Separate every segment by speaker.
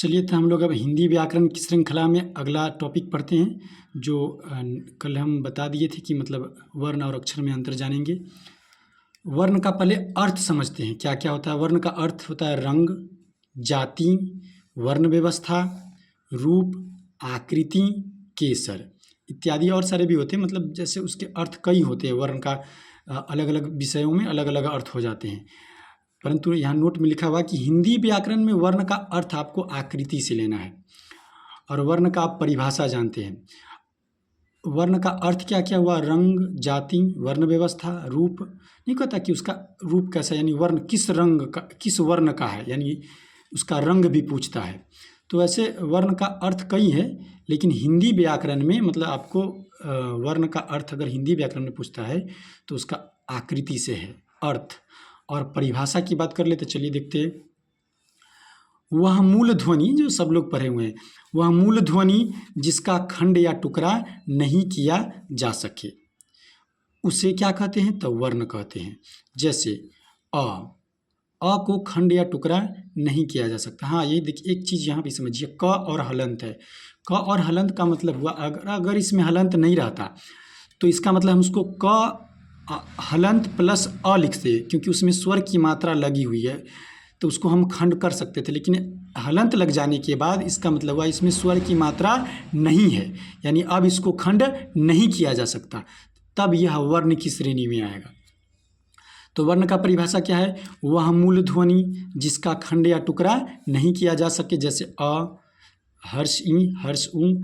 Speaker 1: चलिए तो हम लोग अब हिंदी व्याकरण की श्रृंखला में अगला टॉपिक पढ़ते हैं, जो कल हम बता दिए थे कि मतलब वर्ण और अक्षर में अंतर जानेंगे। वर्ण का पहले अर्थ समझते हैं, क्या क्या होता है। वर्ण का अर्थ होता है रंग, जाति, वर्ण व्यवस्था, रूप, आकृति, केसर इत्यादि और सारे भी होते हैं। मतलब जैसे उसके अर्थ कई होते हैं, वर्ण का अलग अलग विषयों में अलग अलग अर्थ हो जाते हैं। परंतु यहाँ नोट में लिखा हुआ कि हिंदी व्याकरण में वर्ण का अर्थ आपको आकृति से लेना है और वर्ण का आप परिभाषा जानते हैं। वर्ण का अर्थ क्या क्या हुआ, रंग, जाति, वर्ण व्यवस्था, रूप। नहीं कहता कि उसका रूप कैसा, यानी वर्ण किस रंग का, किस वर्ण का है, यानी उसका रंग भी पूछता है। तो ऐसे वर्ण का अर्थ कई है, लेकिन हिंदी व्याकरण में मतलब आपको वर्ण का अर्थ अगर हिंदी व्याकरण में पूछता है तो उसका आकृति से है अर्थ। और परिभाषा की बात कर ले तो चलिए देखते हैं। वह मूल ध्वनि, जो सब लोग पढ़े हुए हैं, वह मूल ध्वनि जिसका खंड या टुकड़ा नहीं किया जा सके उसे क्या कहते हैं, तो वर्ण कहते हैं। जैसे अ को खंड या टुकड़ा नहीं किया जा सकता। हाँ, ये देखिए एक चीज़ यहाँ भी समझिए, क और हलंत है। क और हलंत का मतलब हुआ अगर इसमें हलंत नहीं रहता तो इसका मतलब हम उसको क हलंत प्लस अ लिखते, क्योंकि उसमें स्वर की मात्रा लगी हुई है तो उसको हम खंड कर सकते थे। लेकिन हलंत लग जाने के बाद इसका मतलब हुआ इसमें स्वर की मात्रा नहीं है, यानी अब इसको खंड नहीं किया जा सकता, तब यह वर्ण की श्रेणी में आएगा। तो वर्ण का परिभाषा क्या है, वह मूल ध्वनि जिसका खंड या टुकड़ा नहीं किया जा सके। जैसे अ, हर्ष ई, हर्ष ऊ,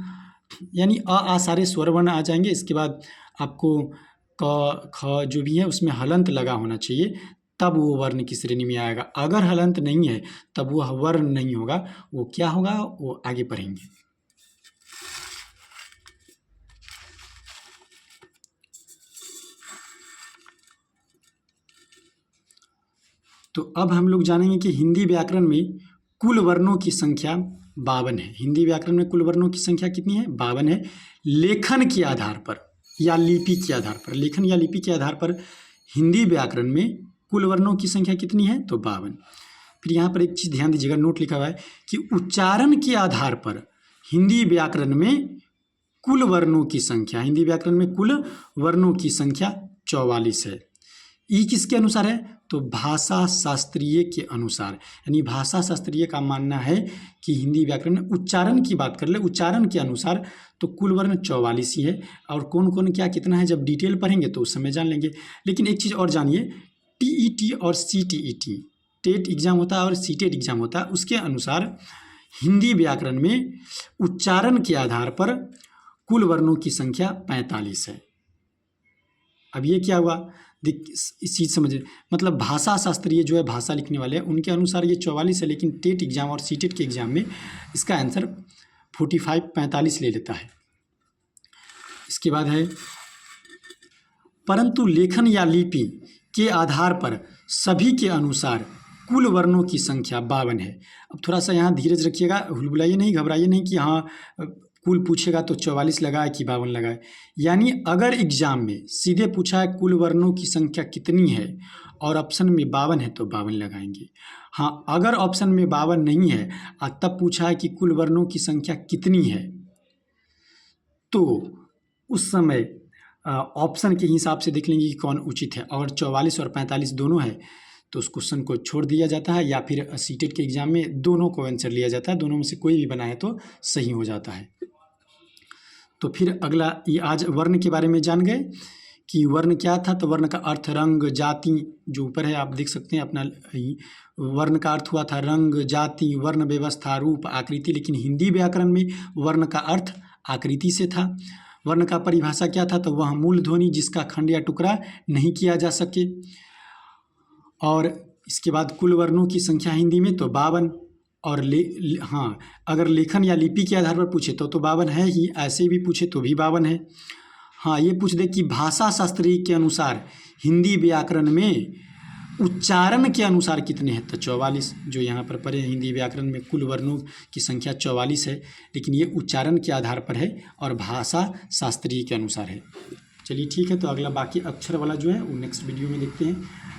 Speaker 1: यानी आ सारे स्वर वर्ण आ जाएंगे। इसके बाद आपको क ख जो भी है उसमें हलंत लगा होना चाहिए, तब वो वर्ण की श्रेणी में आएगा। अगर हलंत नहीं है तब वह वर्ण नहीं होगा। वो क्या होगा वो आगे पढ़ेंगे। तो अब हम लोग जानेंगे कि हिंदी व्याकरण में कुल वर्णों की संख्या 52 है। हिंदी व्याकरण में कुल वर्णों की संख्या कितनी है, 52 है। लेखन के आधार पर या लिपि के आधार पर, लेखन या लिपि के आधार पर हिंदी व्याकरण में कुल वर्णों की संख्या कितनी है, तो 52। फिर यहाँ पर एक चीज़ ध्यान दीजिएगा, नोट लिखा हुआ है कि उच्चारण के आधार पर हिंदी व्याकरण में कुल वर्णों की संख्या, हिंदी व्याकरण में कुल वर्णों की संख्या 44 है। ई किसके अनुसार है, तो भाषा शास्त्रीय के अनुसार। यानी भाषा शास्त्रीय का मानना है कि हिंदी व्याकरण में उच्चारण की बात कर ले, उच्चारण के अनुसार तो कुल वर्ण 44 ही है। और कौन कौन क्या कितना है जब डिटेल पढ़ेंगे तो उस समय जान लेंगे। लेकिन एक चीज़ और जानिए, टीईटी और सीटीईटी, टेट एग्जाम होता है और सीटेट एग्जाम होता है, उसके अनुसार हिंदी व्याकरण में उच्चारण के आधार पर कुल वर्णों की संख्या 45 है। अब ये क्या हुआ, इस चीज़ समझिए, मतलब भाषा शास्त्रीय जो है भाषा लिखने वाले हैं उनके अनुसार ये 44 है, लेकिन टेट एग्जाम और सीटेट के एग्जाम में इसका आंसर 45 ले लेता है। इसके बाद है परंतु लेखन या लिपि के आधार पर सभी के अनुसार कुल वर्णों की संख्या 52 है। अब थोड़ा सा यहाँ धीरज रखिएगा, हुलबुलाइए नहीं, घबराइए नहीं कि हाँ कुल पूछेगा तो 44 लगाए कि 52 लगाए। यानी अगर एग्जाम में सीधे पूछा है कुल वर्णों की संख्या कितनी है और ऑप्शन में 52 है तो 52 लगाएंगे। हाँ, अगर ऑप्शन में 52 नहीं है और तब पूछा है कि कुल वर्णों की संख्या कितनी है, तो उस समय ऑप्शन के हिसाब से देख लेंगे कि कौन उचित है। अगर 44 और 45 दोनों है तो उस क्वेश्चन को छोड़ दिया जाता है, या फिर सीटेट के एग्जाम में दोनों को आंसर लिया जाता है, दोनों में से कोई भी बनाए तो सही हो जाता है। तो फिर अगला, ये आज वर्ण के बारे में जान गए कि वर्ण क्या था। तो वर्ण का अर्थ रंग, जाति, जो ऊपर है आप देख सकते हैं अपना, वर्ण का अर्थ हुआ था रंग, जाति, वर्ण व्यवस्था, रूप, आकृति। लेकिन हिंदी व्याकरण में वर्ण का अर्थ आकृति से था। वर्ण का परिभाषा क्या था, तो वह मूल ध्वनि जिसका खंड या टुकड़ा नहीं किया जा सके। और इसके बाद कुल वर्णों की संख्या हिंदी में तो 52। और हाँ, अगर लेखन या लिपि के आधार पर पूछे तो 52 है ही, ऐसे भी पूछे तो भी 52 है। हाँ, ये पूछ दे कि भाषा शास्त्री के अनुसार हिंदी व्याकरण में उच्चारण के अनुसार कितने हैं, तो 44। जो यहाँ पर पढ़े हिंदी व्याकरण में कुल वर्णों की संख्या 44 है, लेकिन ये उच्चारण के आधार पर है और भाषा शास्त्रीय के अनुसार है। चलिए ठीक है, तो अगला बाकी अक्षर वाला जो है वो नेक्स्ट वीडियो में देखते हैं।